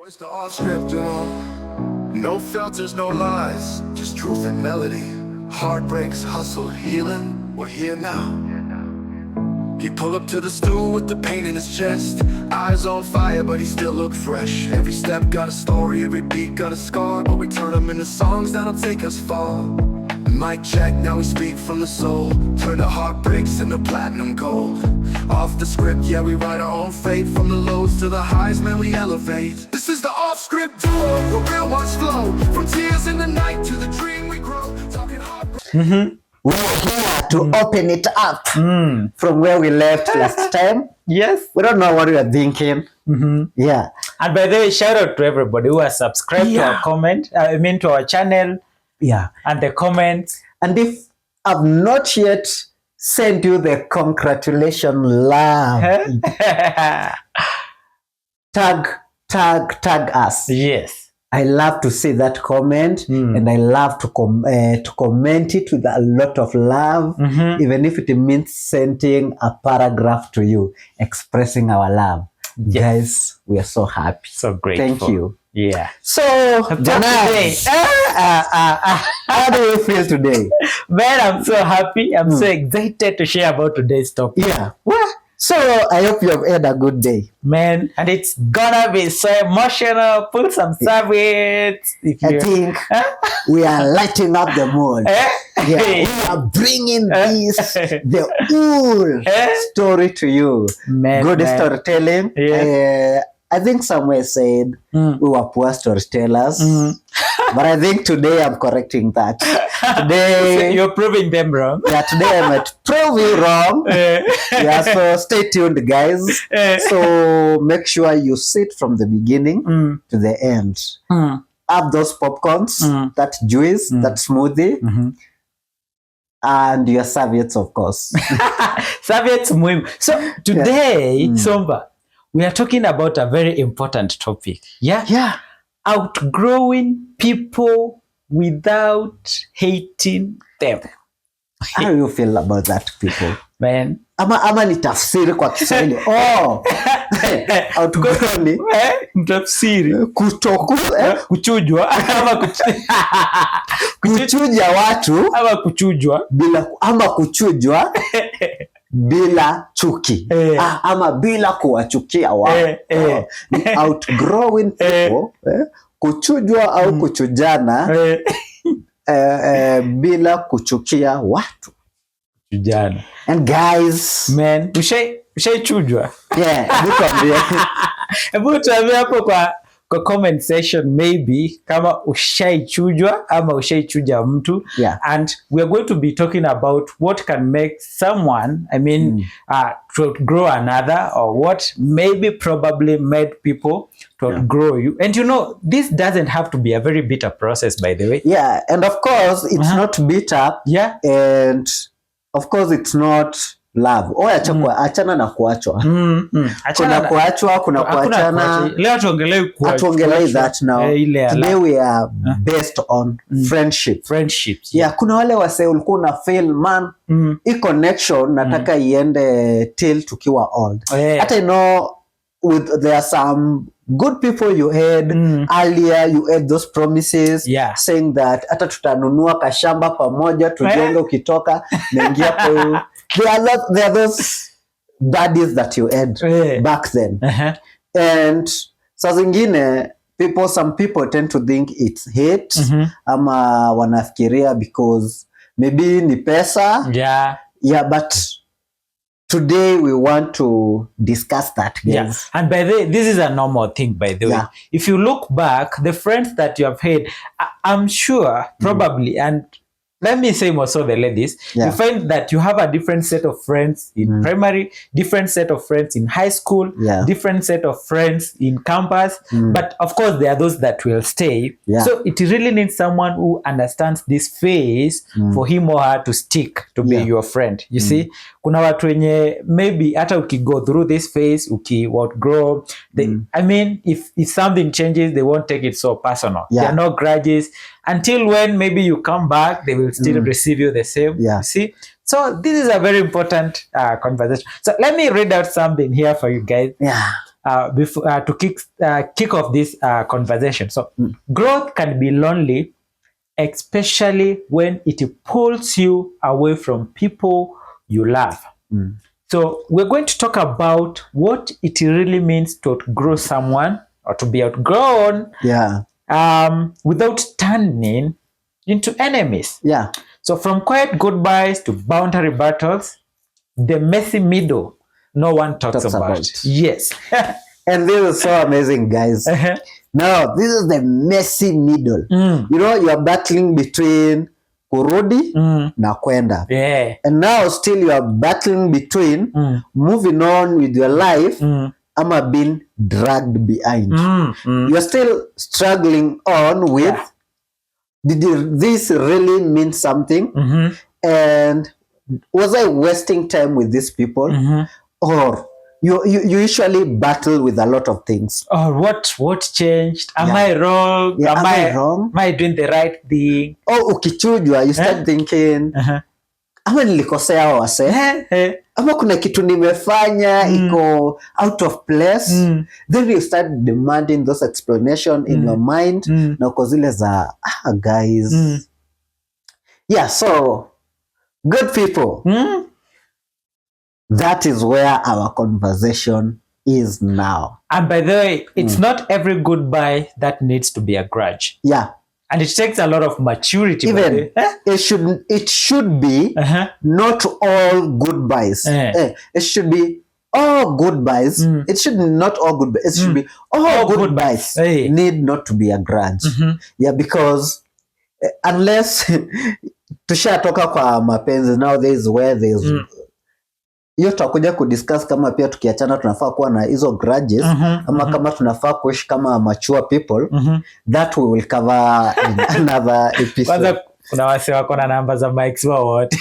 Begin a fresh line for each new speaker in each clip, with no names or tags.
It's the Offscript Duo. No filters, no lies, just truth and melody. Heartbreaks, hustle, healing, we're here now. He pulled up to the stool with the pain in his chest. Eyes on fire, but he still looked fresh. Every step got a story, every beat got a scar, but we turn them into songs that'll take us far. Mic check, now we speak from the soul. Turn the heartbreaks into platinum gold. Off the script, yeah, we write our own fate. From the lows to the highs, man, we elevate. This is the Offscript Duo, where real ones flow. From tears in the night to the dream we grow. Talking heartbreak.
We're here to open it up from where we left last time.
Yes.
We don't know what we are thinking. Yeah.
And by the way, shout out to everybody who has subscribed to our to our channel.
Yeah.
And the comments.
And if I've not yet sent you the congratulation love, tag us.
Yes.
I love to see that comment, and I love to comment it with a lot of love, even if it means sending a paragraph to you, expressing our love. Yes. Guys, we are so happy.
So grateful.
Thank you.
Yeah.
So, Janas, how do you feel today?
Man, I'm so happy. I'm so excited to share about today's topic.
Yeah. So, I hope you have had a good day.
Man, and it's gonna be so emotional. Pull some serviettes.
I think we are lighting up the mood. Yeah, we are bringing the whole story to you. Good storytelling. Yeah. I think somewhere said we were poor storytellers, but I think today I'm correcting that. Today
you're proving them wrong.
Yeah, today I might prove you wrong. Yeah, so stay tuned, guys. So make sure you sit from the beginning to the end. Have those popcorns, that juice, that smoothie, and your serviettes, of course.
Serviettes muhimu. So today, Somba, we are talking about a very important topic. Yeah. Outgrowing people without hating them.
How do you feel about that, people?
Man.
Ama ni tafsiri kwa Kiswahili. Outgrowing.
Tafsiri.
Kuchujwa. Kuchuja watu. Ama kuchujwa. Bila chuki. Ama bila kuwachukia watu. Outgrowing people. Kuchujwa au kuchujana bila kuchukia watu.
Kuchujana.
And guys,
man, ushaichujwa?
Yeah,
hebu tuambie hapo kwa comment section maybe kama ushaichujwa ama ushaichuja mtu. And we are going to be talking about what can make someone, to outgrow another, or what maybe probably made people to outgrow you. And this doesn't have to be a very bitter process, by the way.
Yeah, and of course it's not bitter.
Yeah.
And of course it's not love. Achana na kuachwa. Kuna kuachwa, kuna kuachana.
Leo
tuongelee that now. Today we are based on friendship.
Friendships.
Yeah, kuna wale wase ulikuwa na feel man, hii connection nataka iende till tukiwa old. Hata there are some good people you had earlier, you had those promises saying that hata tutanunua kashamba pamoja tujenge ukitoka naingia kwa there are those buddies that you had back then. And saa zingine some people tend to think it's hate, ama wanafikiria because maybe ni pesa. Yeah, but today we want to discuss that, guys.
Yeah. And by the way, this is a normal thing, by the way. If you look back, the friends that you have had, I'm sure probably, and let me say more so the ladies, you find that you have a different set of friends in primary, different set of friends in high school, different set of friends in campus. But of course, there are those that will stay. So it really needs someone who understands this phase for him or her to stick to be your friend. You see, kuna watu wenye maybe hata go through this phase, outgrow. If something changes, they won't take it so personal. There are no grudges. Until when maybe you come back, they will still receive you the same. You see? So this is a very important conversation. So let me read out something here for you guys. before to kick off this conversation. So growth can be lonely, especially when it pulls you away from people you love. So we're going to talk about what it really means to outgrow someone or to be outgrown, without turning into enemies. So from quiet goodbyes to boundary battles, the messy middle no one talks about. Yes.
And this is so amazing, guys. Now, this is the messy middle. You know, you are battling between kurudi na kwenda. And now still you are battling between moving on with your life ama being dragged behind. You are still struggling on with, did this really mean something? And was I wasting time with these people? Or you usually battle with a lot of things.
Or what changed? Am I wrong?
Am I wrong?
Am I doing the right thing?
Oh, ukichujwa, you start thinking, ama nilikosea wase? Ama kuna kitu nimefanya iko out of place? Then you start demanding those explanations in your mind. Na uko zile za, guys. Yeah, so, good people. That is where our conversation is now.
And by the way, it's not every goodbye that needs to be a grudge. And it takes a lot of maturity.
Even it should be not all goodbyes. It should be all goodbyes. It should be not all goodbyes. It should be all goodbyes. Need not to be a grudge. Because unless tushatoka kwa mapenzi, now there is where there is hiyo tutakuja kudiscuss kama pia tukiachana tunafaa kuwa na hizo grudges ama kama tunafaa kuishi kama mature people. That we will cover in another episode.
Kwanza kuna wase wako na namba za mics wao wote.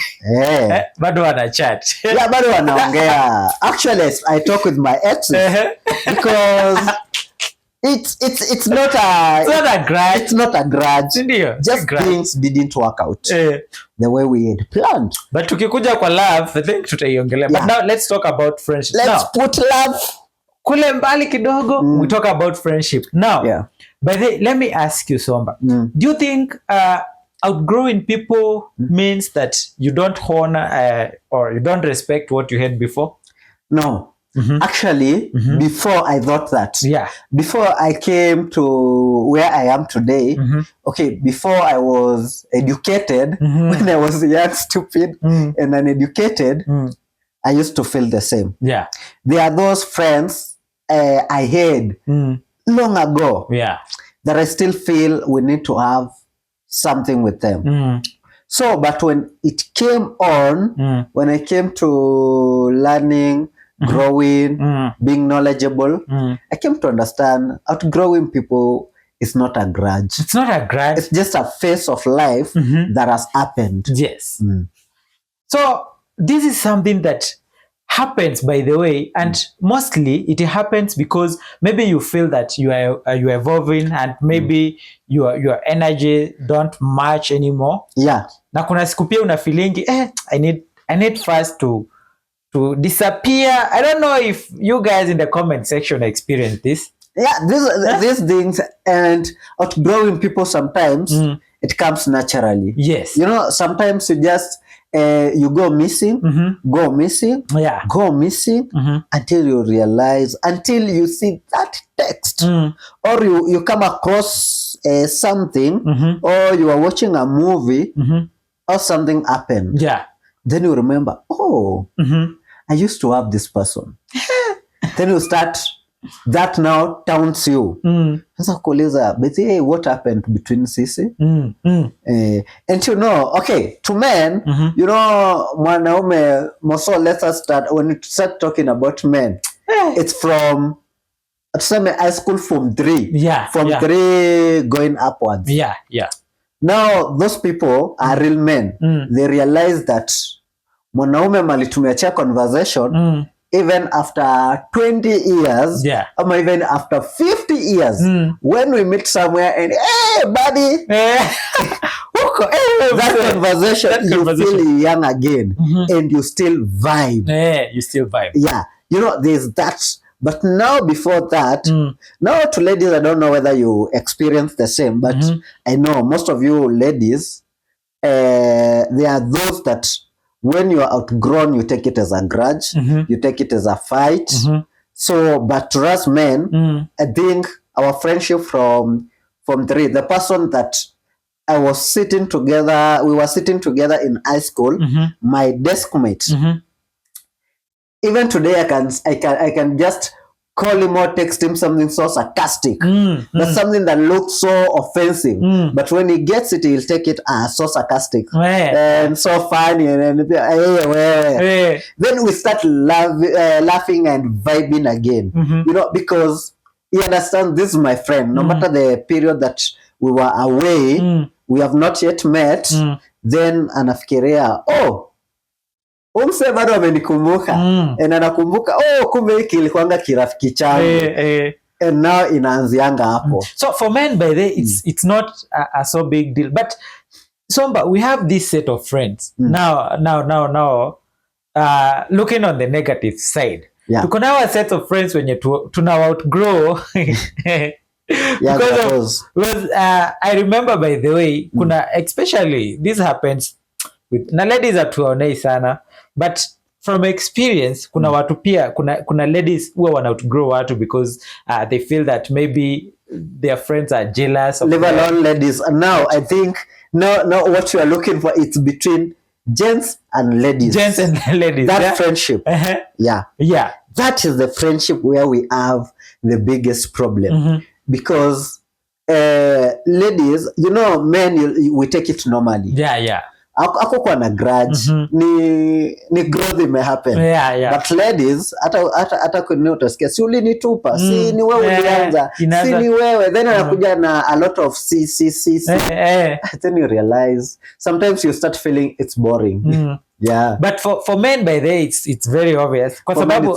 Bado wana chat.
Bado wanaongea. Actually, I talk with my exes because it's not a grudge. It's not a grudge. Just things didn't work out the way we had planned.
But tukikuja kwa love, I think tutaiongelea. But now let's talk about friendship.
Let's put love
kule mbali kidogo. We talk about friendship. Now, by the way, let me ask you, Somba. Do you think outgrowing people means that you don't honor or you don't respect what you had before?
No. Actually, before I thought that. Before I came to where I am today, before I was educated, when I was young, stupid, and uneducated, I used to feel the same. There are those friends I had long ago that I still feel we need to have something with them. So, but when it came on, when I came to learning, growing, being knowledgeable, I came to understand outgrowing people is not a grudge.
It's not a grudge.
It's just a phase of life that has happened.
Yes. So this is something that happens, by the way, and mostly it happens because maybe you feel that you are evolving and maybe your energy don't match anymore. Na kuna siku pia una feeling I need first to disappear. I don't know if you guys in the comment section experience this. These things, and outgrowing people sometimes it comes naturally. Yes.
You know, sometimes you just you go missing, go missing until you realize, until you see that text, or you come across something, or you are watching a movie, or something happened. Then you remember, I used to have this person. Then you start, that now taunts you. Sasa kuuliza, but hey, what happened between sisi? And you know, okay, to men, you know, mwanaume, moso, let's start, when you start talking about men, it's from, tuseme high school from 3. From 3 going upwards. Now, those people are real men. They realize that mwanaume mali tumeachia conversation, even after 20 years, or even after 50 years, when we meet somewhere and, hey, buddy, that conversation, you feel young again, and you still vibe.
You still vibe.
You know, there's that But now before that, now to ladies, I don't know whether you experience the same, but I know most of you ladies, there are those that when you are outgrown, you take it as a grudge, you take it as a fight. So, but to us men, I think our friendship from the person that we were sitting together in high school, my desk mate. Even today, I can just call him or text him something so sarcastic. That's something that looks so offensive. But when he gets it, he'll take it as so sarcastic and so funny. And then we start laughing and vibing again. You know, because he understands this is my friend. No matter the period that we were away, we have not yet met. Then anafikiria, oh, umse bado amenikumbuka na nakumbuka kumbe hiki ilikuanga kirafiki changu and now inaanzianga hapo.
So for men, by the way, it's not a so big deal, but Somba, we have this set of friends now looking on the negative side, tuko na our set of friends wenye tuna outgrow because I remember, by the way, kuna especially this happens with na ladies atuonei sana, but from experience kuna watu pia kuna ladies huwa wana outgrow watu because they feel that maybe their friends are jealous of
leave alone ladies. And now I think no what you are looking for, it's between gents and ladies. That friendship. That is the friendship where we have the biggest problem. Because ladies, you know, men, we take it normally. Ako kwa na grudge, ni growth imehappen. But ladies, hata kwenye utasikia si ulinitupa, si ni wewe ulianza, si ni wewe, then anakuja na a lot of see. Then you realize sometimes you start feeling it's boring.
But for men, by the way, it's very obvious. Kwa sababu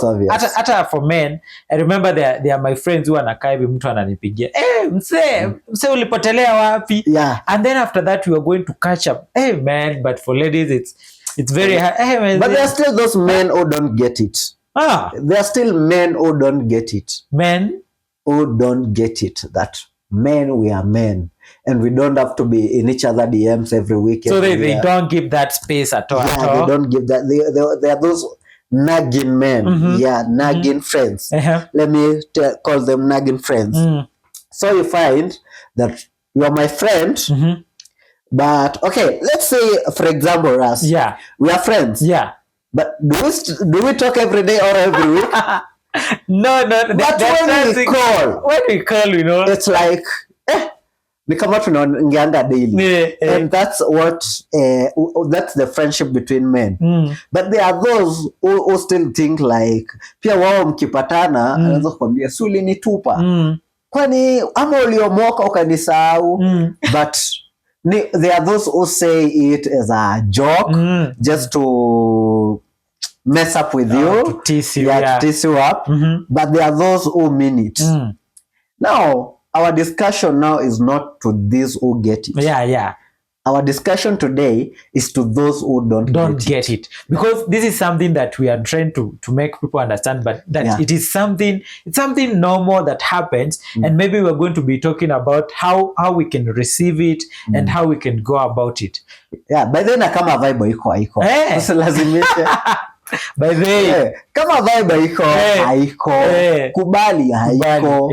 hata for men, I remember there are my friends who anakaa hivi, mtu ananipigia, mse ulipotelea wapi? And then after that we are going to catch up. Man, but for ladies it's very hard. Man,
but there are still those men who don't get it. There are still men who don't get it.
Men
who don't get it, that men, we are men. And we don't have to be in each other DMs every week.
So they don't give that space at all.
They don't give that. They are those nagging men. Nagging friends. Let me call them nagging friends. So you find that you are my friend, but okay, let's say, for example, us. We are friends. But do we talk every day or every week?
No.
But when we call,
you know,
it's like, ni kama tunaongeanga daily. And that's what that's the friendship between men. But there are those who still think like, pia wao mkipatana anaweza kukwambia si ulinitupa, kwani ama uliomoka ukanisahau. But there are those who say it as a joke, just to mess up with you,
to tease you,
to tease you up. But there are those who mean it. Now our discussion now is not to these who get it. Our discussion today is to those who don't get it.
Because this is something that we are trying to make people understand, but that it is something normal that happens, and maybe we're going to be talking about how we can receive it and how we can go about it.
By then kama vibe iko usilazimishe.
By the way,
kama vibe haiko, kubali haiko,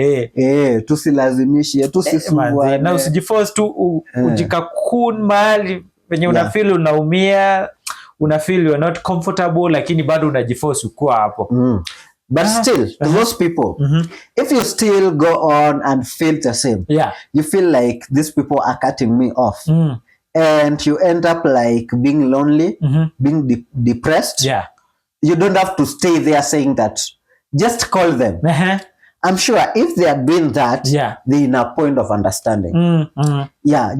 tusilazimishe, tusisumbue
na usijiforce tu ujikakun mahali venye unafeel unaumia, unafeel you're not comfortable, lakini bado unajiforce ukua hapo.
But still, to those people, if you still go on and feel the same, you feel like these people are cutting me off, and you end up like being lonely, being depressed. You don't have to stay there saying that. Just call them. I'm sure if they are doing that, they're in a point of understanding.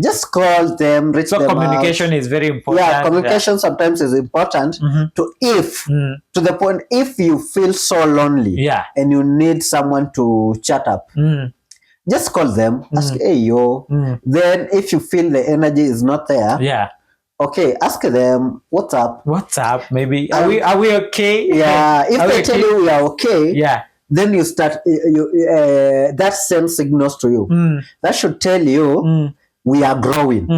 Just call them, reach them out.
So communication is very important.
Communication sometimes is important to the point if you feel so lonely and you need someone to chat up. Just call them, ask, hey yo. Then if you feel the energy is not there, okay, ask them, what's up?
Maybe are we okay?
If they tell you we are okay, then you start that sends signals to you. That should tell you we are growing.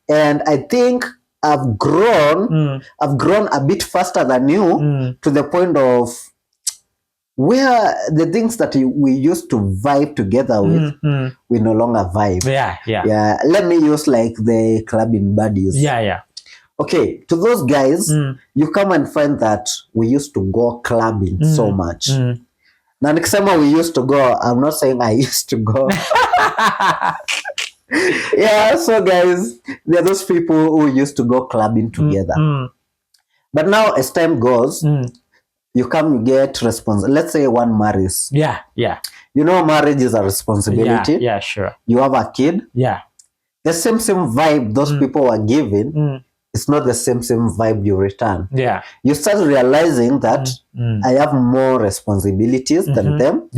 And I think I've grown a bit faster than you to the point of where the things that we used to vibe together with, we no longer vibe. Yeah. Let me use like the clubbing buddies. Okay, to those guys, you come and find that we used to go clubbing so much. Na nikisema we used to go, I'm not saying I used to go. Yeah, so guys, there are those people who used to go clubbing together. But now as time goes, you come, you get responsible. Let's say one marries. You know, marriage is a responsibility.
Sure.
You have a kid. The same vibe those people were giving, it's not the same vibe you return. You start realizing that I have more responsibilities than them.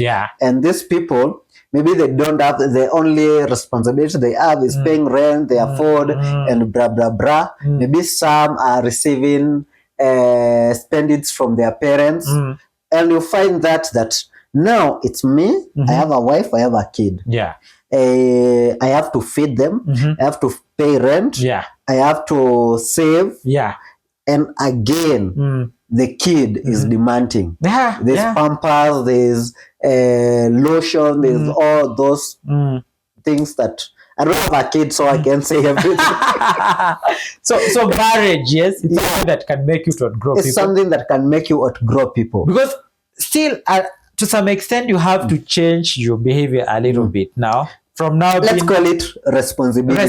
And these people, maybe they don't have, the only responsibility they have is paying rent, their food, and blah, blah, blah. Maybe some are receiving spendings from their parents. And you find that now it's me, I have a wife, I have a kid. I have to feed them, I have to pay rent, I have to save. And again, the kid is demanding. There's Pampers, there's lotion, there's all those things that I don't have a kid, so I can say everything.
so marriage, yes, it's something that can make you to outgrow people.
It's something that can make you outgrow people.
Because still, to some extent, you have to change your behavior a little bit now. From now,
let's call it responsibility.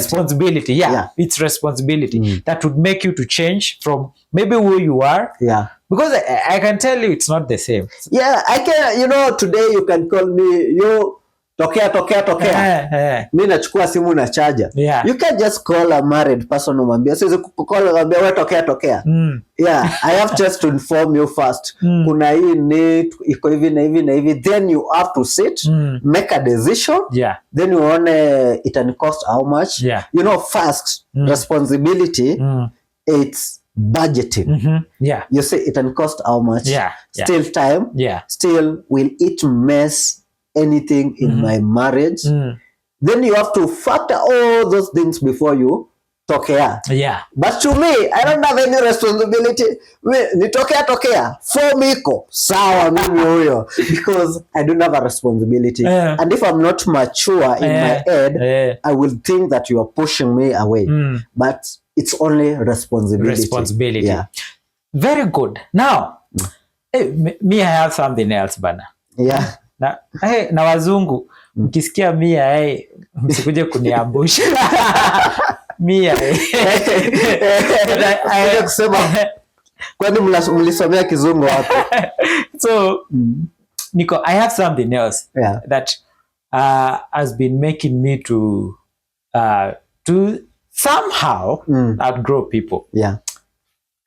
It's responsibility that would make you to change from maybe who you are. Because I can tell you it's not the same.
I can, you know, today you can call me, you tokea. Mimi nachukua simu na charger. You can't just call a married person umwambia siwezi call umwambia wewe tokea. I have just to inform you first. Kuna hii need iko hivi na hivi na hivi, then you have to sit, make a decision. Then you want it and cost how much. You know, first responsibility, it's budgeting. You say it and cost how much. Still time. Still, will it mess anything in my marriage? Then you have to factor all those things before you tokea. But to me, I don't have any responsibility. Ni tokea form iko sawa mimi huyo, because I don't have a responsibility. And if I'm not mature in my head, I will think that you are pushing me away. But it's only responsibility.
Very good. Now, me, I have something else, bana. Na wazungu mkisikia mia msikuje kuniambusha. Mia
kusema kwani mlisomea kizungu hapo.
So Nico, I have something else that has been making me to somehow outgrow people.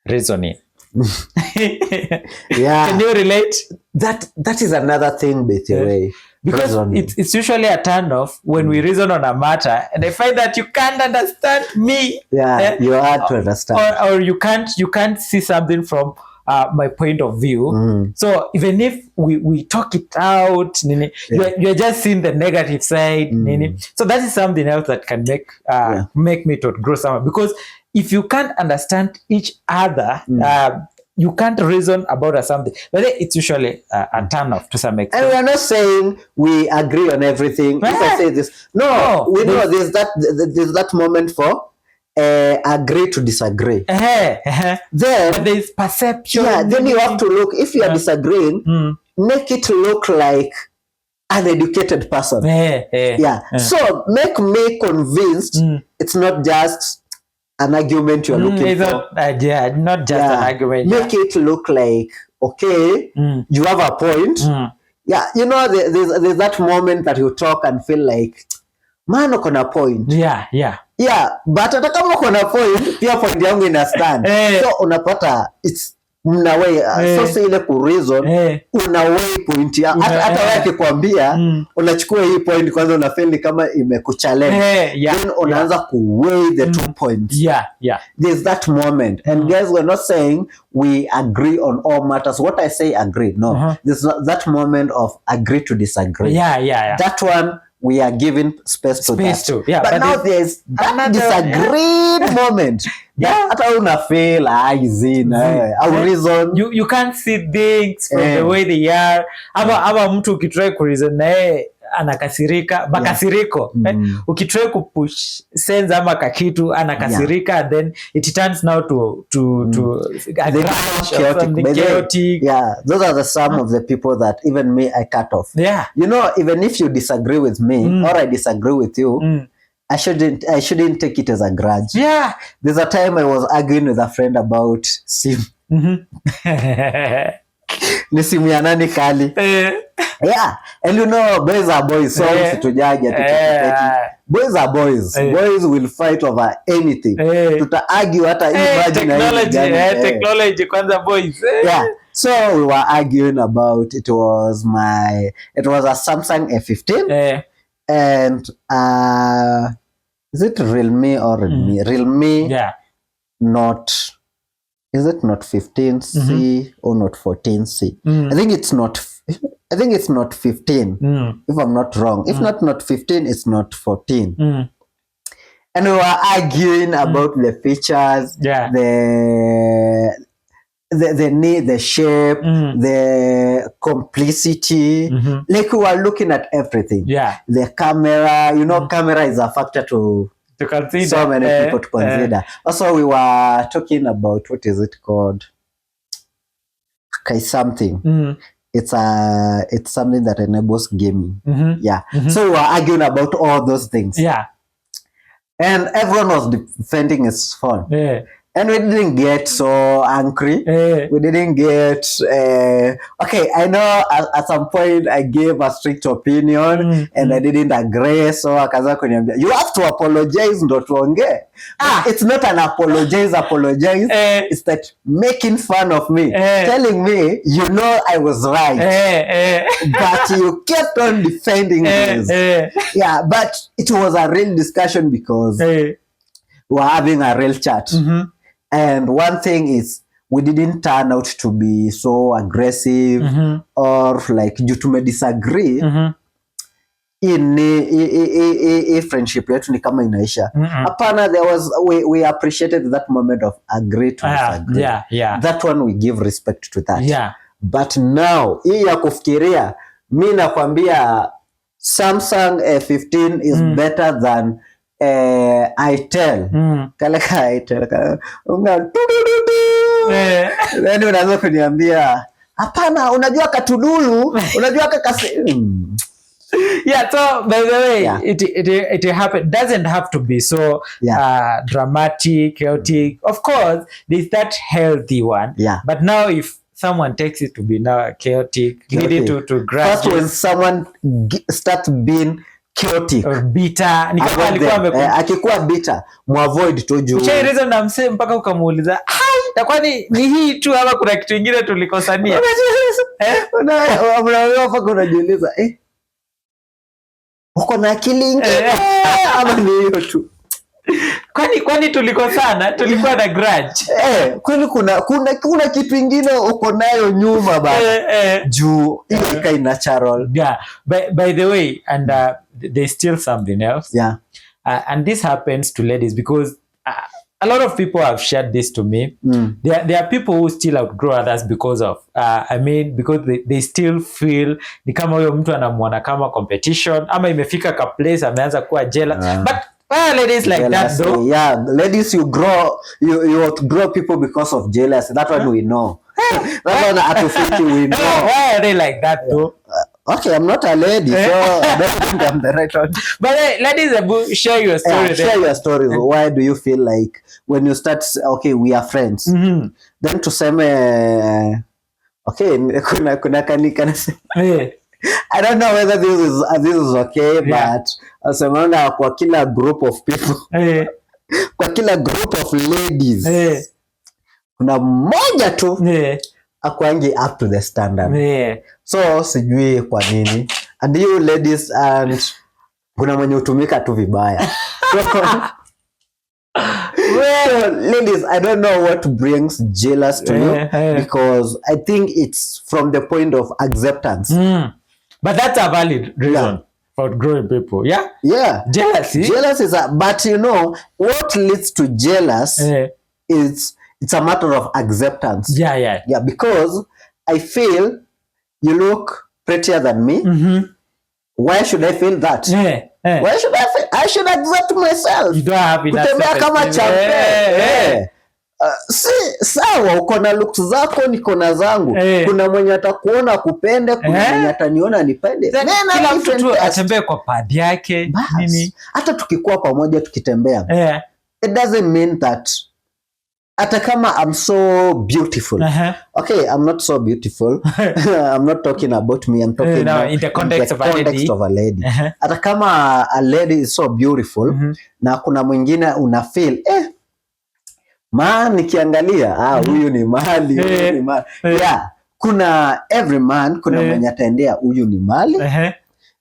Reasoning. Can you relate?
That is another thing, by the way.
Because it's usually a turn off when we reason on a matter, and I find that you can't understand me.
You hard to understand,
or you can't see something from my point of view. So even if we talk it out, you're just seeing the negative side. So that is something else that can make me to grow someone, because if you can't understand each other, you can't reason about something. But it's usually a turn off to some extent.
And we are not saying we agree on everything. If I say this, we know there's that moment for agree to disagree.
Then there's perception.
Then you have to look, if you are disagreeing, make it look like an educated person. So make me convinced it's not just an argument you're looking for.
Not just an argument.
Make it look like, okay, you have a point. You know, there's that moment that you talk and feel like, man, uko na point. But hata kama uko na point, pia point yangu ina stand. So unapata, it's mnawei so si ile ku reason unawei point ya hata wewe akikwambia unachukua hii point kwanza, una feel kama imekuchallenge then unaanza ku weigh the 2 points. There's that moment and guys, we're not saying we agree on all matters. What I say agree, no, there's that moment of agree to disagree. That one we are giving space to that. But now there's that disagreed moment. Hata una feel our reason
you can't see things from the way they are. Aba mtu ukitry ku reason naye anakasirika makasiriko ukitry ku push sense ama kakitu anakasirika then it turns now to chaotic.
Those are the some of the people that even me I cut off. You know, even if you disagree with me or I disagree with you, I shouldn't take it as a grudge. There's a time I was arguing with a friend about sim. Ni simu ya nani kali? And you know, boys are boys, so situjaje boys are boys. Boys will fight over anything. Tuta argue hata
technology kwanza boys.
So we were arguing about it was a Samsung A15 and is it Realme or Redmi? Realme is it not 15C or not 14C? I think it's not 15 if I'm not wrong. If not 15, it's not 14. And we were arguing about the features, the need, the shape, the complicity. Like we were looking at everything. The camera, you know, camera is a factor to consider. So many people to consider. Also, we were talking about what is it called? Okay, something. It's something that enables gaming. So we were arguing about all those things. And everyone was defending his phone. And we didn't get so angry. We didn't get okay, I know at some point I gave a strict opinion and I didn't agree, so akaanza kuniambia you have to apologize ndo tuongee. It's not an apologize. It's that making fun of me, telling me you know I was right, but you kept on defending this. But it was a real discussion because we were having a real chat. And one thing is we didn't turn out to be so aggressive or like due to disagree in friendship yetu ni kama inaisha. Hapana, we appreciated that moment of agree to disagree. That one we give respect to that. But now hii ya kufikiria, mi nakwambia Samsung A15 is better than itel. Kale ka itel then unaanza kuniambia hapana, unajua katudulu, unajua
so by the way, it doesn't have to be so dramatic, chaotic. Of course there's that healthy one, but now if someone takes it to be now chaotic, you need to grasp.
First, when someone starts being chaotic
or bitter, ni kama alikuwa
akikuwa bitter, muavoid tu juu.
Uche reason na msee mpaka ukamuuliza, "Kwani ni hii tu ama kuna kitu kingine tulikosania?"
Unaelewa mpaka unajiuliza, uko na akili ingine ama ni hiyo tu?
Kwani tulikosana, tulikuwa na grudge.
Kwani kuna kitu kingine uko nayo nyuma bana. Juu ile kai natural.
By the way, and there's still something else. And this happens to ladies because a lot of people have shared this to me. There are people who still outgrow others because of because they still feel ni kama huyo mtu anamuona kama competition ama imefika ka place ameanza kuwa jealous. But ladies like that though.
Ladies, you outgrow people because of jealousy. That one we know. That one at 50 we know.
Why are they like that though?
Okay, I'm not a lady, so I don't think I'm the right one.
But ladies, share your story.
Share your stories. Why do you feel like when you start, okay, we are friends, then tuseme, okay, kuna I don't know whether this is okay, but asemanga kwa kila group of people, kwa kila group of ladies, kuna mmoja tu akwangi up to the standard. So sijui kwa nini, and you ladies, and kuna mwenye utumika tu vibaya. Well, ladies, I don't know what brings jealous to you, because I think it's from the point of acceptance.
But that's a valid reason for growing people. Jealousy is
but you know what leads to jealous is it's a matter of acceptance. Because I feel you look prettier than me. Why should I feel that? Why should I feel? I should accept myself.
You don't have enough
kutembea kama champe. Si sawa, uko na looks zako, niko na zangu. Kuna mwenye atakuona kupende, kuna mwenye ataniona nipende.
Kila mtu atembee kwa path yake. Nini?
Hata tukikuwa pamoja tukitembea, it doesn't mean that hata kama I'm so beautiful. Okay, I'm not so beautiful. I'm not talking about me. I'm talking about
in the context of
a lady. Hata kama a lady is so beautiful, na kuna mwingine una feel nikiangalia huyu ni mali, huyu ni mali. Kuna every man, kuna mwenye ataendea huyu ni mali.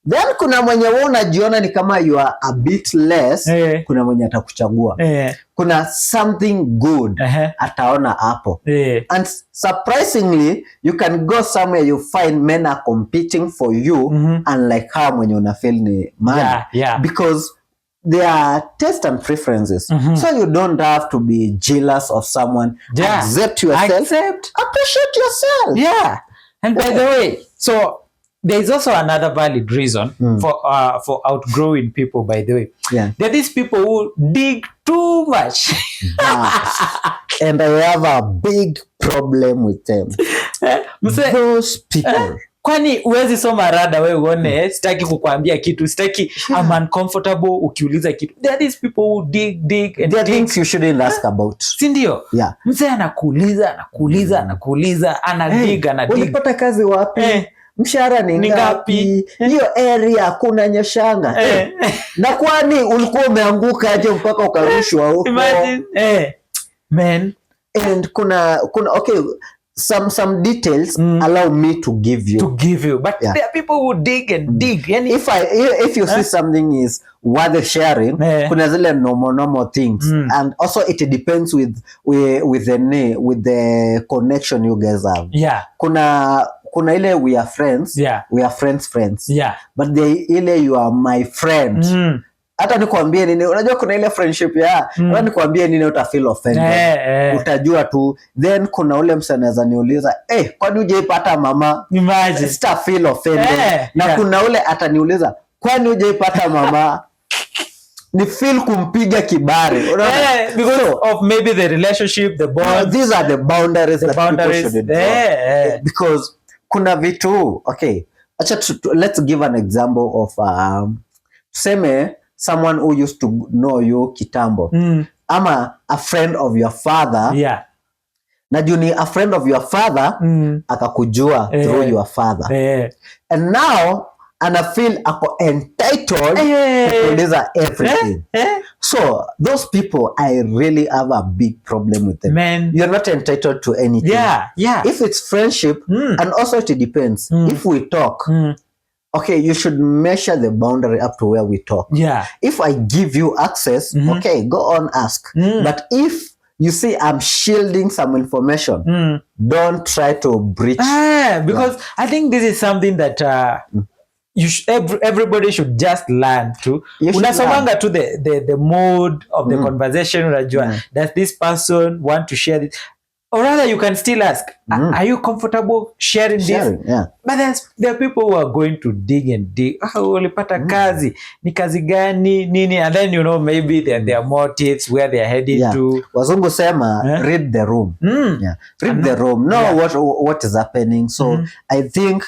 Then kuna mwenye wewe unajiona ni kama you are a bit less, kuna mwenye atakuchagua. Kuna something good ataona hapo. And surprisingly, you can go somewhere you find men are competing for you, unlike how mwenye una feel ni mali. Because there are taste and preferences. So you don't have to be jealous of someone. Accept yourself. Appreciate yourself.
And by the way, so there is also another valid reason for outgrowing people, by the way. There are these people who dig too much.
And I have a big problem with them. Those people.
Kwani uwezi soma rada wewe uone sitaki kukuambia kitu, sitaki I'm uncomfortable ukiuliza kitu. There are these people who dig and
there are things you shouldn't ask about.
Si ndio? Mzee anakuuliza, anadig.
Ulipata kazi wapi? Mshahara ni ngapi? Hiyo area kuna nyeshanga. Na kwani ulikuwa umeanguka aje mpaka ukarushwa huko?
Imagine. Man.
And kuna okay, some details allow me to give you.
But there are people who dig and dig.
If you see something is worth sharing, kuna zile normal things. And also it depends with the connection you guys have. Kuna ile we are friends. We are friends. But ile you are my friend. Hata nikwambie nini, unajua kuna ile friendship hata nikwambie nini uta feel offended. Utajua tu. Then kuna ule msanii anaweza niuliza, kwani hujaipata mama?
Imagine.
Sita feel offended. Na kuna ule ataniuliza, kwani hujaipata mama? Ni feel kumpiga kibare.
Because of maybe the relationship, the bond.
These are the boundaries that people shouldn't draw. Because kuna vitu, okay, let's give an example of tuseme someone who used to know you kitambo. Ama a friend of your father. Na juni a friend of your father akakujua through your father. And now ana feel ako entitled to kuuliza everything. So those people, I really have a big problem with them.
Man.
You're not entitled to anything. If it's friendship, and also it depends. If we talk, okay, you should measure the boundary up to where we talk. If I give you access, okay, go on, ask. But if you see I'm shielding some information, don't try to breach.
Because I think this is something that everybody should just learn to. Unasomanga to the mood of the conversation. Unajua, does this person want to share this? Or rather, you can still ask, are you comfortable sharing this? But there are people who are going to dig and dig. Ulipata kazi, ni kazi gani, nini? And then, maybe there are motives, where they are heading to.
Wazungu sema, read the room. Read the room. Know what is happening. So I think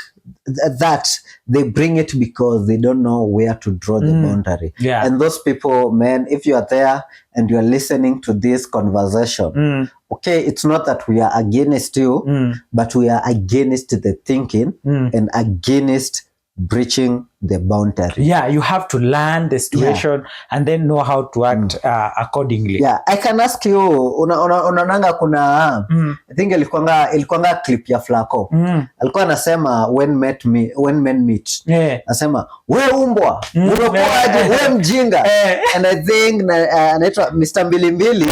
that they bring it because they don't know where to draw the boundary. And those people, man, if you are there and you are listening to this conversation, okay, it's not that we are against you, but we are against the thinking and against breaching the boundary.
Yeah, you have to learn the situation and then know how to act accordingly.
Yeah, I can ask you, unaonanga kuna I think ilikuwanga clip ya Flacco. Alikuwa anasema when men meet. Anasema we umbwa, unakuaje, we mjinga. And I think anaitwa Mr. Mbilimbili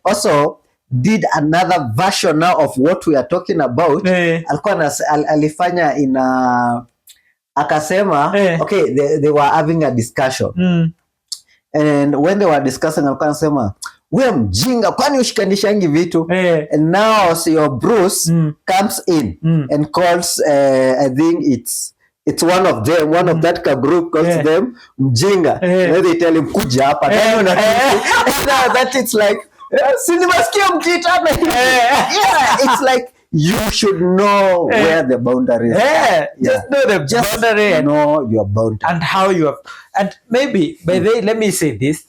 also did another version now of what we are talking about. Alikuwa alifanya akasema okay, they were having a discussion. And when they were discussing, alikuwa anasema we mjinga, kwani ushikanishangi vitu? And now your Bruce comes in and calls I think it's one of them, one of that group calls them mjinga. Then they tell him kuja hapa. That it's like sinimasikia mkitana. It's like you should know where the boundary is.
Just know the boundary and
know your boundary
and how you have. And maybe by the way, let me say this: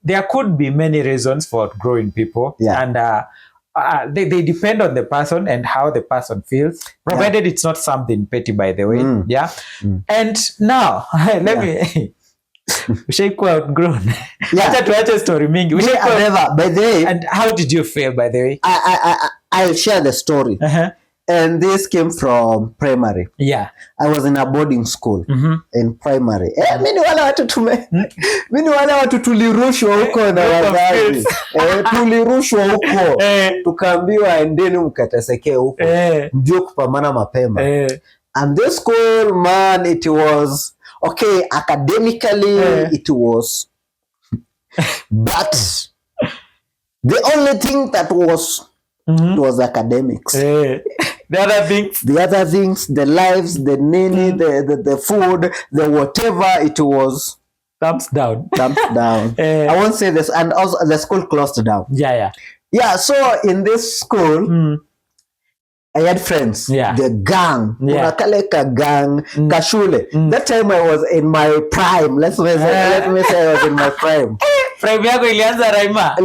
there could be many reasons for outgrowing people, and they depend on the person and how the person feels. Provided it's not something petty, by the way. And now let me. Ushaikuwa outgrown. Acha tuache story mingi.
Never. By the way,
and how did you feel, by the way?
I'll share the story. And this came from primary. I was in a boarding school in primary. Mimi ni wale watu tulirushwa huko na wazazi. Tulirushwa huko. Tukaambiwa endeni mkateseke huko. Mjue kupambana mapema. And this school, man, it was okay, academically it was but the only thing that was it was academics.
The
other things, the lives, the nini, the food, the whatever, it was
thumbs down.
I won't say this. And also the school closed down. So in this school I had friends, the gang, Kaleka gang, Kashule. That time I was in my prime. Let me say I was in my prime.
Prime yako ilianza Raima.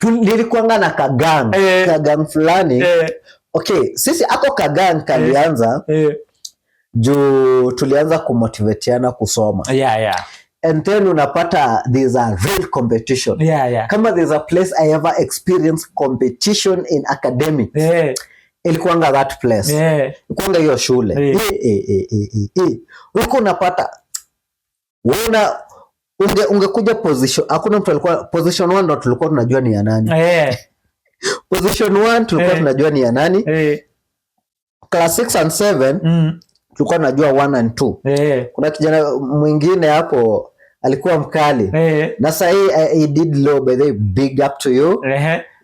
Nilikuanga na kagang fulani. Okay, sisi ako kagang kalianza juu tulianza kumotivatiana kusoma. And then unapata there's a real competition. Kama there's a place I ever experienced competition in academics. Ilikuanga that place. Ilikuanga hiyo shule. Huko unapata ungekuja position, hakuna mtu alikuwa position 1 ndo tulikuwa tunajua ni ya nani. Position 1 tulikuwa tunajua ni ya nani. Class 6 and 7 tulikuwa tunajua 1 and 2. Kuna kijana mwingine hapo alikuwa mkali. Na sasa he did low, by the big up to you.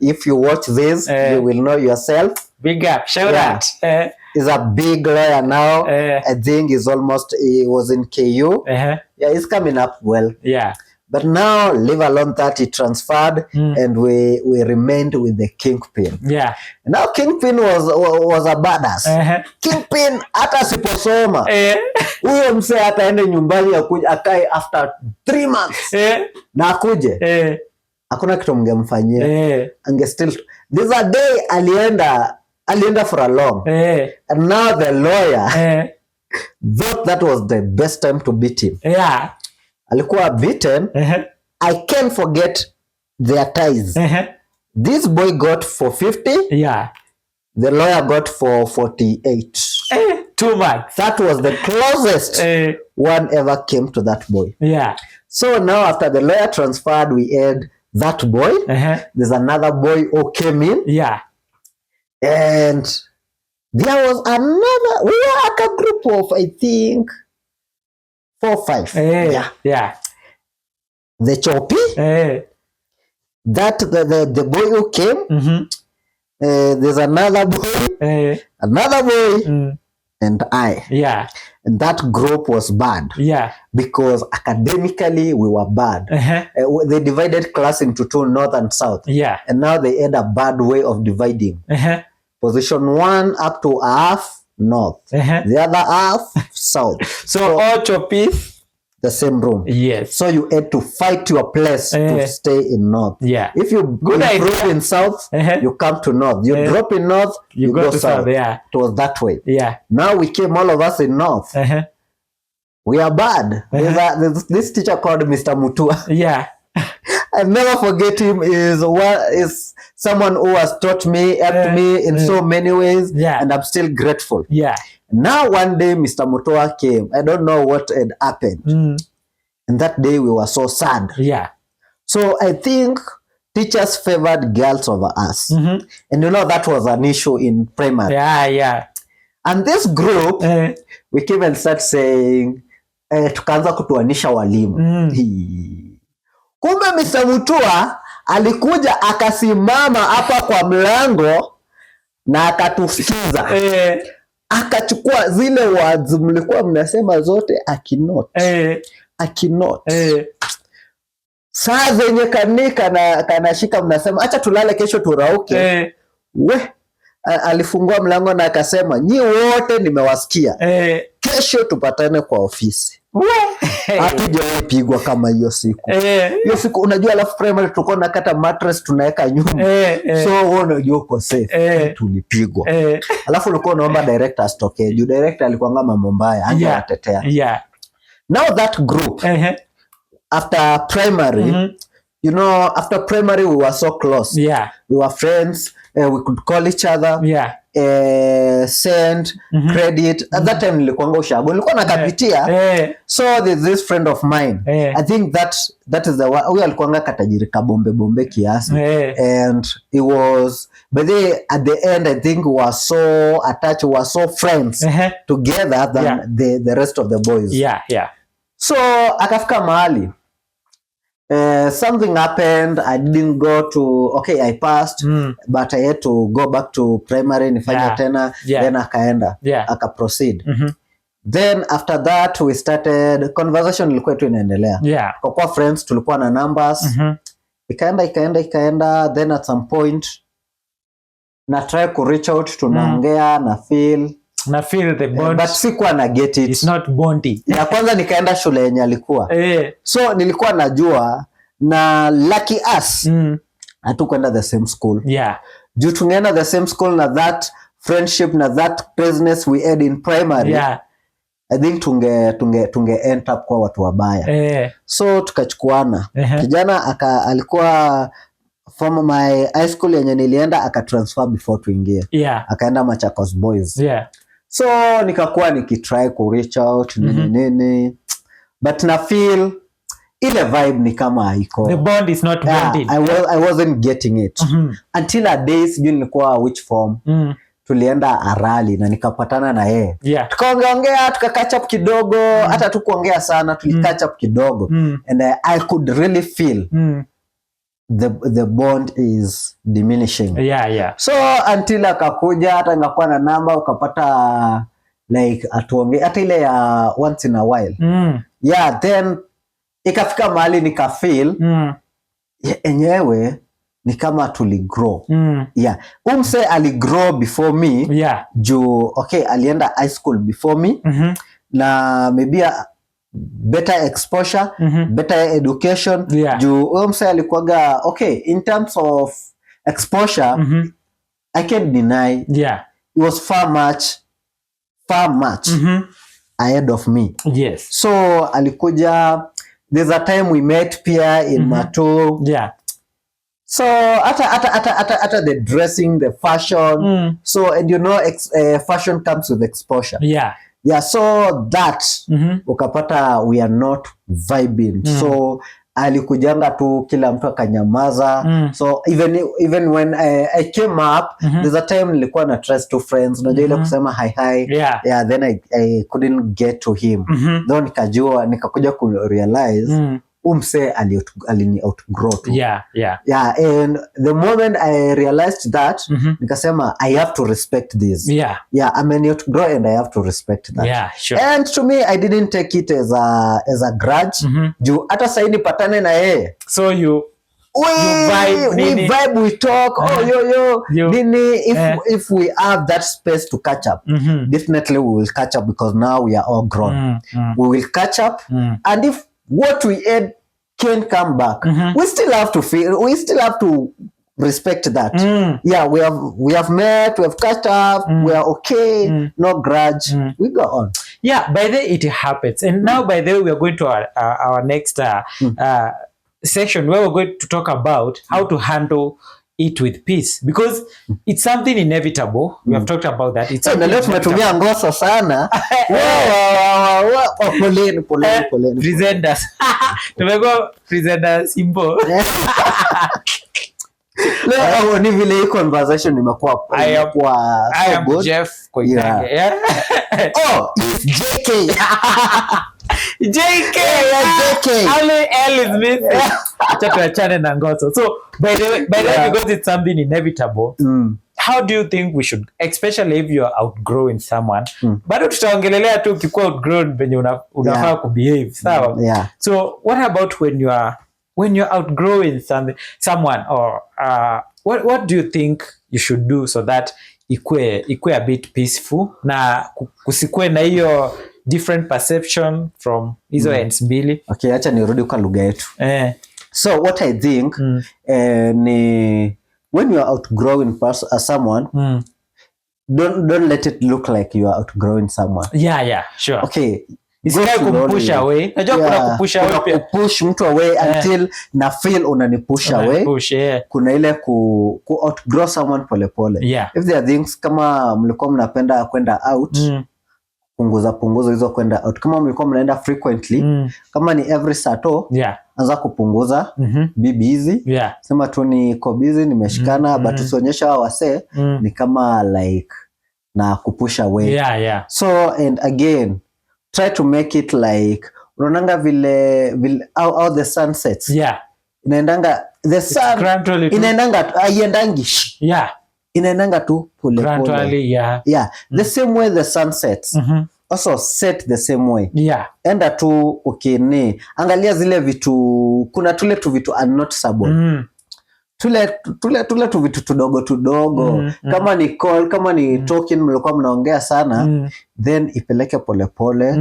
If you watch this, you will know yourself.
Big up, shout out.
He's a big lawyer now. I think he was in KU. He's coming up well. But now, leave alone that, he transferred and we remained with the Kingpin. Now Kingpin was a badass. Kingpin hata siposoma. Huyo mse ataende nyumbani akae after 3 months. Na akuje. Hakuna kitu mngemfanyia. Still this a day alienda for a long. And now the lawyer thought that was the best time to beat him. Alikuwa beaten. I can't forget their ties. This boy got for 50. The lawyer got for 48.
Too much.
That was the closest one ever came to that boy. So now after the lawyer transferred, we had that boy. There's another boy who came in. And there was another, we were like a group of, I think, 4 or 5. The Choppy. That the boy who came. There's another boy. And I. And that group was bad. Because academically we were bad. They divided class into 2, north and south. And now they had a bad way of dividing. Position 1 up to half north. The other half south.
So all Chopis,
the same room.
Yes.
So you had to fight your place to stay in north.
Yeah.
If you improve in south, you come to north. You drop in north, you go to south.
Yeah.
It was that way.
Yeah.
Now we came, all of us in north. We are bad. There's this teacher called Mr. Mutua.
Yeah.
I'll never forget him. Is someone who has taught me, helped me in so many ways, and I'm still grateful.
Yeah.
Now one day Mr. Mutua came. I don't know what had happened. And that day we were so sad.
Yeah.
So I think teachers favored girls over us. And you know that was an issue in primary.
Yeah, yeah.
And this group, we came and started saying, tukaanza kutuanisha walimu. Kumbe Mr. Mutua alikuja akasimama hapa kwa mlango na akatusikiza. Akachukua zile words mlikuwa mnasema zote akinot. Saa zenye kanashika mnasema acha tulale kesho turauke. Alifungua mlango na akasema nyi wote nimewasikia. Kesho tupatane kwa ofisi. Hatujawahi pigwa kama hiyo siku. Hiyo siku unajua, alafu primary tulikuwa nakata mattress tunaweka nyuma. So wewe unajua uko safe. Tulipigwa. Alafu ulikuwa unaomba director asitokee. Juu director alikuwa ngama mbaya, angewatetea. Now that group after primary, you know, after primary we were so close. We were friends. We could call each other. Send credit. At that time nilikuanga ushago, nilikuwa nakapitia. So there's this friend of mine. I think that is the one. Huyo alikuanga katajiri kabombe kiasi. And it was, but at the end I think we were so attached, we were so friends together than the rest of the boys. So akafika mahali, something happened. I didn't go to, okay, I passed, but I had to go back to primary nifanya tena. Then akaenda aka-proceed. Then after that we started conversation, ilikuwa tu inaendelea. Kwa kuwa friends tulikuwa na numbers. Ikaenda. Then at some point na try ku reach out, tunaongea na feel the bond, but sikuwa na get it.
It's not bonding.
Ya kwanza nikaenda shule yenye alikuwa. So nilikuwa najua, na lucky us hatukwenda the same school. Juu tungeenda the same school na that friendship na that closeness we had in primary, I think tunge end up kwa watu wabaya. So tukachukuana. Kijana alikuwa from my high school yenye nilienda akatransfer before tuingie. Akaenda Machakos Boys. So nikakuwa nikitry ku reach out nini, but na feel ile vibe ni kama haiko.
The bond is not bonding.
I wasn't getting it until a day, sijui nilikuwa which form, tulienda Arali na nikapatana na yeye. Tukaongea tukakatch up kidogo, hata tukuongea sana, tulikatch up kidogo. And I could really feel the bond is diminishing. So until akakuja, hata ngakuwa na namba ukapata like atuongee hata ile ya once in a while. Then ikafika mahali nikafeel enyewe ni kama tuligrow. Umse aligrow before me. Juu okay, alienda high school before me. Na maybe better exposure, better education. Juu umse alikuwaga okay in terms of exposure. I can't deny it was far much ahead of me. So alikuja, there's a time we met pia in Mato. So ata the dressing, the fashion. So and you know fashion comes with exposure. So that ukapata we are not vibing. So alikujanga tu kila mtu akanyamaza. So even when I came up, there's a time nilikuwa na trust to friends, unajua ile kusema hi. Then I couldn't get to him. Then nikakuja ku realize umse alini outgrow tu. And the moment I realized that, nikasema I have to respect this. I'm an outgrow and I have to respect that. And to me, I didn't take it as a grudge. Juu hata saini patane na yeye.
So you
we vibe, we talk, nini, if we have that space to catch up, definitely we will catch up, because now we are all grown. We will catch up, and if what we ate can come back, we still have to respect that. Yeah, we have met, we have catch up, we are okay, no grudge, we go on.
Yeah, by the way, it happens. And now, by the way, we are going to our next section, where we're going to talk about how to handle it with peace, because it's something inevitable. We have talked about that. It's
leo tumetumia ngoso sana. Poleni.
Presenters. Tumego presenters simple.
Leo ni vile hii conversation imekuwa
I am
good.
Jeff Koitange. Yeah.
Oh, JK.
JK.
JK.
L is missing. Tuachane na ngoso. So by the way, because it's something inevitable, how do you think we should, especially if you're outgrowing someone, bado tutaongelelea tu ukikuwa outgrown venye unafaa kubehave, sawa?
Yeah.
So what about when you're outgrowing someone, or what do you think you should do so that ikue a bit peaceful na kusikue na hiyo different perception from hizo ends mbili?
Okay, acha nirudi kwa lugha yetu. So what I think ni when you are outgrowing someone, don't let it look like you are outgrowing someone.
Yeah, sure.
Okay.
Isikai kumpush away. Najua kuna kupush away pia.
Kupush mtu away until na feel unanipush away. Kuna ile ku outgrow someone pole.
Yeah.
If there are things kama mlikuwa mnapenda kwenda out, punguza hizo kwenda out. Kama mlikuwa mnaenda frequently, kama ni every Saturday, anza kupunguza. Be busy. Sema tu niko busy, nimeshikana, but usionyesha wase ni kama like na kupush away. So and again, try to make it like unaonanga vile how the sun sets. Inaendanga the sun inaendanga aiendangi. Inaendanga tu pole. The same way the sun sets. Also set the same way. Enda tu ukini. Angalia zile vitu, kuna tule tu vitu unnoticeable. Tule tu vitu tudogo. Kama ni call, kama ni talking mlikuwa mnaongea sana, then ipeleke pole.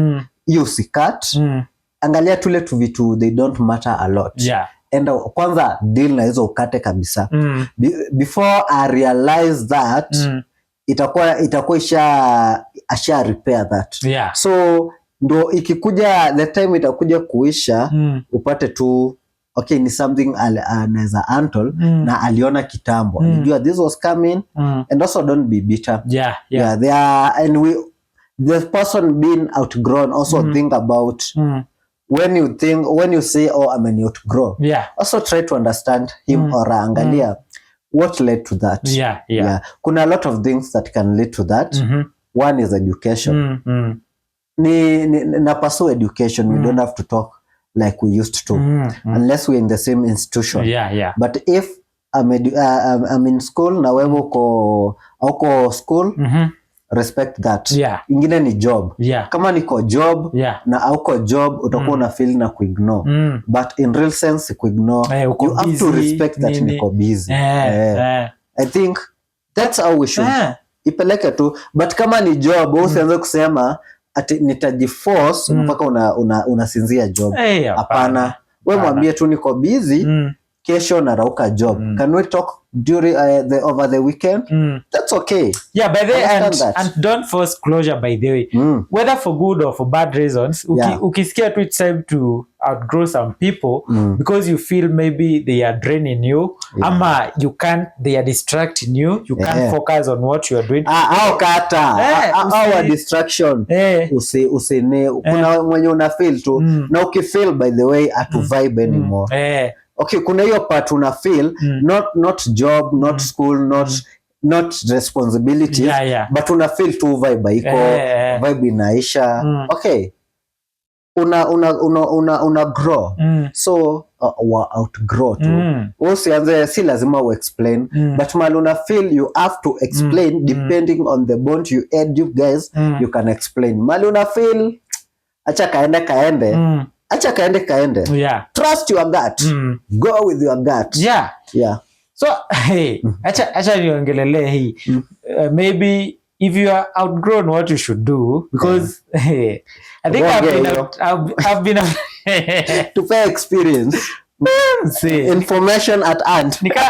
You usikat. Angalia tule tu vitu, they don't matter a lot. Enda kwanza deal na hizo ukate kabisa. Before I realize that, itakuwa asha repair that. So ndo ikikuja the time itakuja kuisha, upate tu okay, ni something anaweza handle na aliona kitambo. Alijua this was coming, and also don't be bitter. They are, and the person being outgrown also think about when you say, oh, I'm an outgrown. Also try to understand him or angalia what led to that. Kuna a lot of things that can lead to that. One is education. Na pursue education. We don't have to talk like we used to, unless we're in the same institution. But if I'm in school na wewe uko school, respect that. Ingine ni job. Kama niko job na auko job, utakuwa na feel na kuignore. But in real sense kuignore, you have to respect that niko busy. I think that's how we should ipeleke tu. But kama ni job, usianze kusema ati nitajiforce mpaka unasinzia job. Hapana. Wewe mwambie tu niko busy, kesho narauka job. Can we talk during over the weekend? That's okay.
By the way, and don't force closure, by the way. Whether for good or for bad reasons, ukisikia tu it's time to outgrow some people because you feel maybe they are draining you, ama they are distracting you, can't focus on what you are doing. Our distraction. Kuna mwenye una feel tu, na ukifeel by the way atu vibe anymore. Okay, kuna hiyo part una feel not job, not school, not responsibility, but una feel tu vibe iko, vibe inaisha. Okay, una grow. So outgrow tu. Usianze, si lazima u explain, but mali una feel you have to explain depending on the bond you add, you guys, you can explain. Mali una feel acha kaende
acha kaende.
Yeah.
Trust your gut. Go with your gut.
Yeah.
Yeah.
So hey, acha niongelele hii. Maybe if you are outgrown, what you should do, because hey, I think I've been
to pay experience. Information at hand.
Nika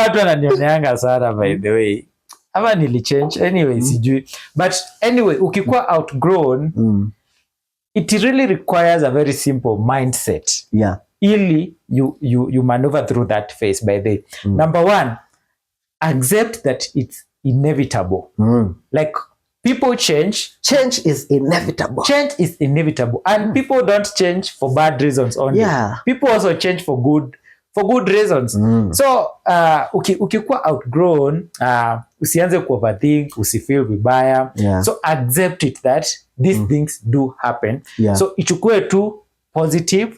watu wananioneanga sana by the way. Ama nilichange anyway sijui. But anyway, ukikuwa outgrown, it really requires a very simple mindset.
Yeah.
Ili you maneuver through that phase by the number one, accept that it's inevitable. Like people change
is inevitable.
Change is inevitable, and people don't change for bad reasons only.
Yeah.
People also change for good reasons. So ukikuwa outgrown, usianze ku overthink, usifeel vibaya.
Yeah.
So accept it that these things do happen.
Yeah.
So ichukue tu positive,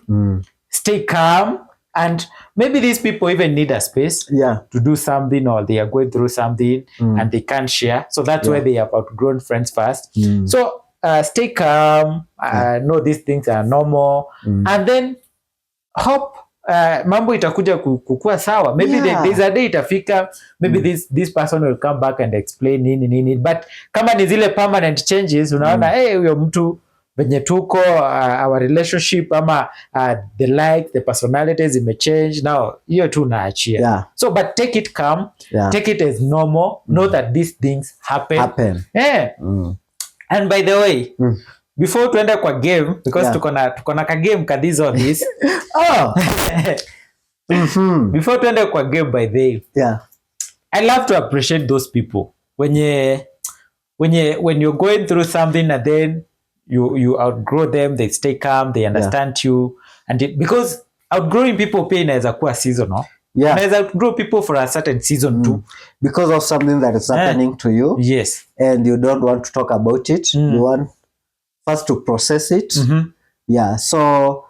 stay calm, and maybe these people even need a space to do something, or they are going through something and they can't share. So that's why they have outgrown friends first. So stay calm, know these things are normal, and then hope mambo itakuja kukua sawa. Maybe there's a day itafika, maybe this person will come back and explain nini. But kama ni zile permanent changes, unaona huyo mtu venye tuko, our relationship ama the personalities imechange, now hiyo tu naachia. So but take it calm, take it as normal, know that these things happen. And by the way, before tuende kwa game, because tuko na ka game kadizo on this. Before tuende kwa game, by the way, I love to appreciate those people when you're going through something and then you outgrow them, they stay calm, they understand you, and because outgrowing people pia inaweza kuwa seasonal. Inaweza outgrow people for a certain season too,
because of something that is happening to you.
Yes. And
you don't want to talk about it. You want first to process it. So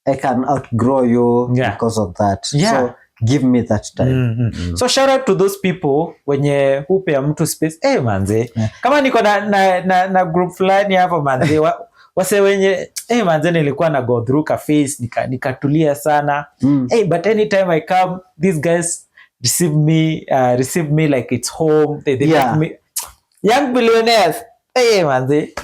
I can outgrow you because of that. So give me that time.
So shout out to those people wenye hupea mtu space. Manze, kama niko na group fulani hapo manze, wase wenye manze nilikuwa na go through ka phase nikatulia sana. But anytime I come, these guys receive me like it's home. They make me young billionaires. Manze.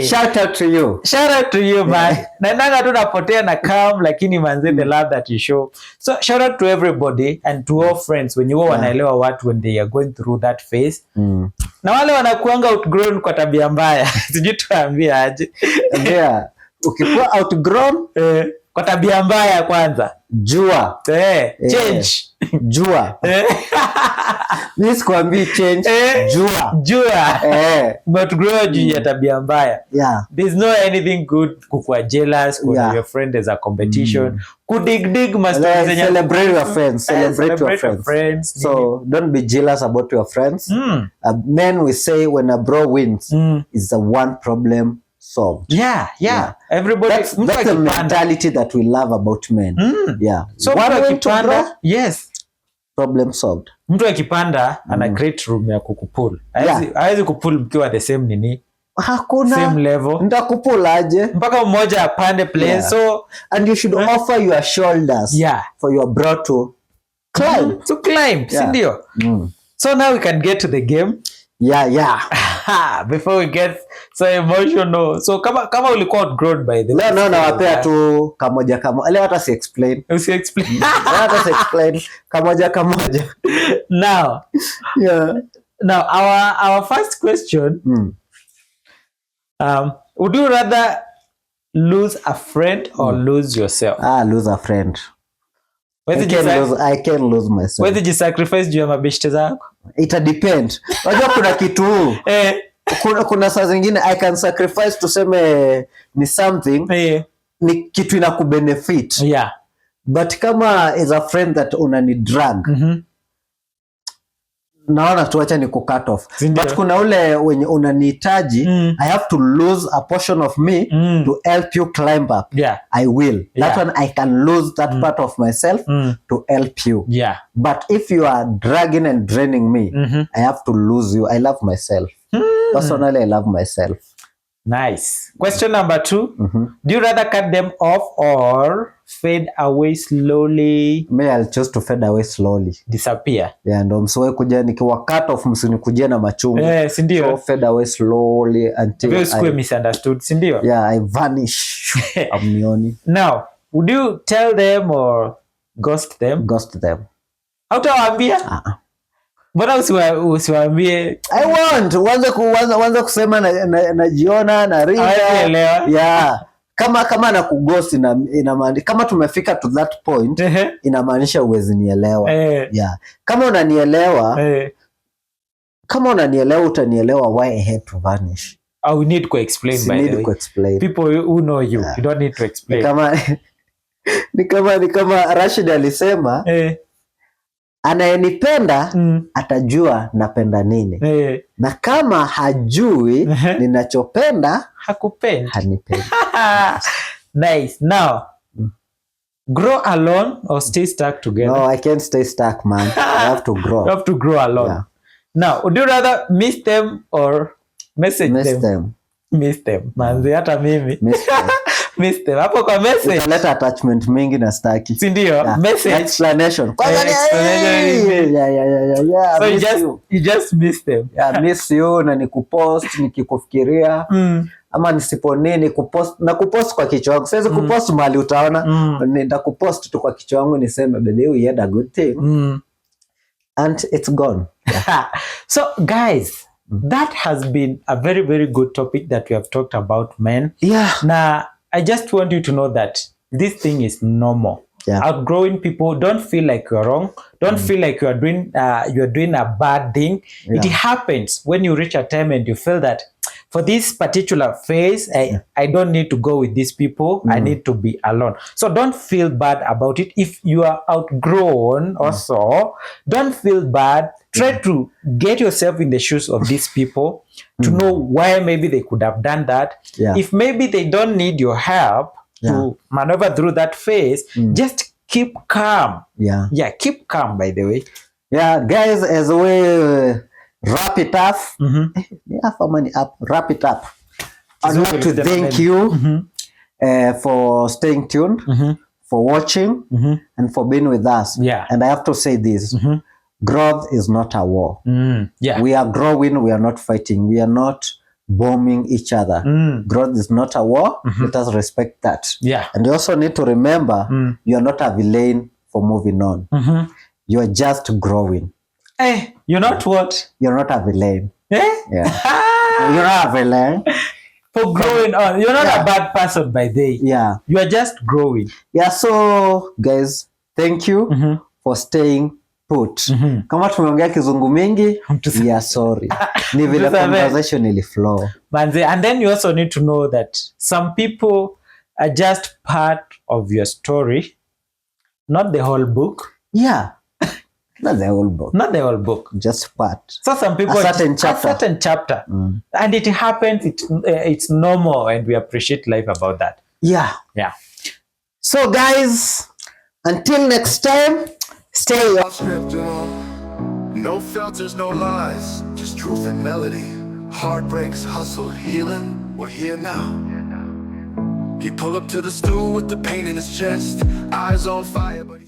Shout out to you.
Shout out to you, man. Naendanga tu napotea na calm, lakini manze the love that you show. So shout out to everybody and to all friends when you wanaelewa watu when they are going through that phase. Na wale wanakuanga outgrown kwa tabia mbaya. Sijui tuambie aje.
Ukikuwa outgrown
kwa tabia mbaya kwanza.
Jua.
Change.
Jua. Mimi sikwambii change.
Jua. But grow juu ya tabia mbaya. There's no anything good kukua jealous when your friend is a competition. Kudig mastori zenye
celebrate your friends. Celebrate your friends. So don't be jealous about your friends. Men we say when a bro wins is the one problem solved. Everybody, that's the mentality that we love about men. So one way to grow, problem solved.
Mtu akipanda ana great room ya kukupull. Hawezi kupull mkiwa the same nini?
Hakuna.
Same level.
Nitakupull aje?
Mpaka mmoja apande plane. So
and you should offer your shoulders for your bro to climb.
To climb, si ndio? So now we can get to the game. Before we get so emotional. So kama ulikuwa outgrown by the way.
No, nawapea tu kamoja. Leo hata si explain. Hata si explain. Kamoja.
Now. Now our first question. Would you rather lose a friend or lose yourself?
Lose a friend. I can lose myself.
Whether you sacrifice juu ya mabeshte zako?
It depend. Unajua kuna kitu kuna saa zingine I can sacrifice tuseme ni something ni kitu inakubenefit. But kama is a friend that unani drag naona tuacha ni cut off. But kuna ule wenye unanihitaji I have to lose a portion of me to help you climb up. I will. That one I can lose that part of myself to help you. But if you are dragging and draining me, I have to lose you. I love myself. Personally, I love myself.
Nice. Question number 2. Do you rather cut them off or fade away slowly?
Me, I'll choose to fade away slowly.
Disappear.
Yeah, ndo msiwe kuja nikiwa cut off, msinikujia na machungu.
Si ndio?
So fade away slowly until
I misunderstood, si ndio?
Yeah, I vanish. Amnioni.
Now, would you tell them or ghost them?
Ghost them.
Hautawaambia? Mbona usiwaambie?
I want uanze kusema najiona na rinda. Yeah. Kama na kugosi inamaanisha kama tumefika to that point, inamaanisha uwezi nielewa. Yeah. Kama unanielewa utanielewa why I had to vanish.
I will need to explain, by the way. People who know you, you don't need to explain.
Ni kama Rashid alisema, anayenipenda atajua napenda nini. Na kama hajui ninachopenda,
hakupendi.
Hanipendi.
Nice. Now, grow alone or stay stuck together?
No, I can't stay stuck, man. I have to grow.
You have to grow alone.
Yeah.
Now, would you rather miss them or message
miss
them?
them.
Miss them. Manzi hata mimi.
Miss them.
Miss them. Hapo kwa message.
Utaleta attachment mingi na staki.
Si ndio? Yeah. Message.
Explanation.
Yeah. So you just miss them.
Yeah, miss you na nikupost, nikikufikiria. Ama nisiponini kupost kwa kichwa wangu. Siwezi kupost mahali utaona. Nitakupost tu kwa kichwa wangu niseme baby you had a good thing. And it's gone. Yeah.
So guys, that has been a very, very good topic that we have talked about, men.
Yeah.
Now, I just want you to know that this thing is normal. Yeah. Outgrowing people, don't feel like you're wrong. Don't feel like you're doing a bad thing. Yeah. It happens when you reach a time and you feel that for this particular phase, I don't need to go with these people. I need to be alone. So don't feel bad about it. If you are outgrown also, don't feel bad. Try to get yourself in the shoes of these people to know why maybe they could have done that. Yeah. If maybe they don't need your help to maneuver through that phase, just keep calm. Yeah. Yeah, keep calm, by the way.
Yeah, guys, as we wrap it up. Wrap it up. I'd like to thank you for staying tuned, for watching, and for being with us. Yeah. And I have to say this. Growth is not a war. Yeah. We are growing, we are not fighting. We are not bombing each other. Growth is not a war. Let us respect that. Yeah. And you also need to remember, you are not a villain for moving on. You are just growing.
Hey, you're not what?
You're not a villain.
Yeah.
You're not a villain.
For growing on. You're not a bad person by day. Yeah. You are just growing.
Yeah, so guys, thank you for staying put. Kama tumeongea kizungu mingi, we are sorry. Ni vile conversation ili flow.
And then you also need to know that some people are just part of your story, not the whole book.
Yeah. Not the whole book.
Not the whole book.
Just part.
So some people
a certain
chapter. And it happens. It's normal, and we appreciate life about that.
Yeah.
Yeah.
So guys, until next time, stay
Offscript Duo. No filters, no lies, just truth and melody. Heartbreaks, hustle, healing. We're here now. He pulled up to the stool with the pain in his chest, eyes on fire, but he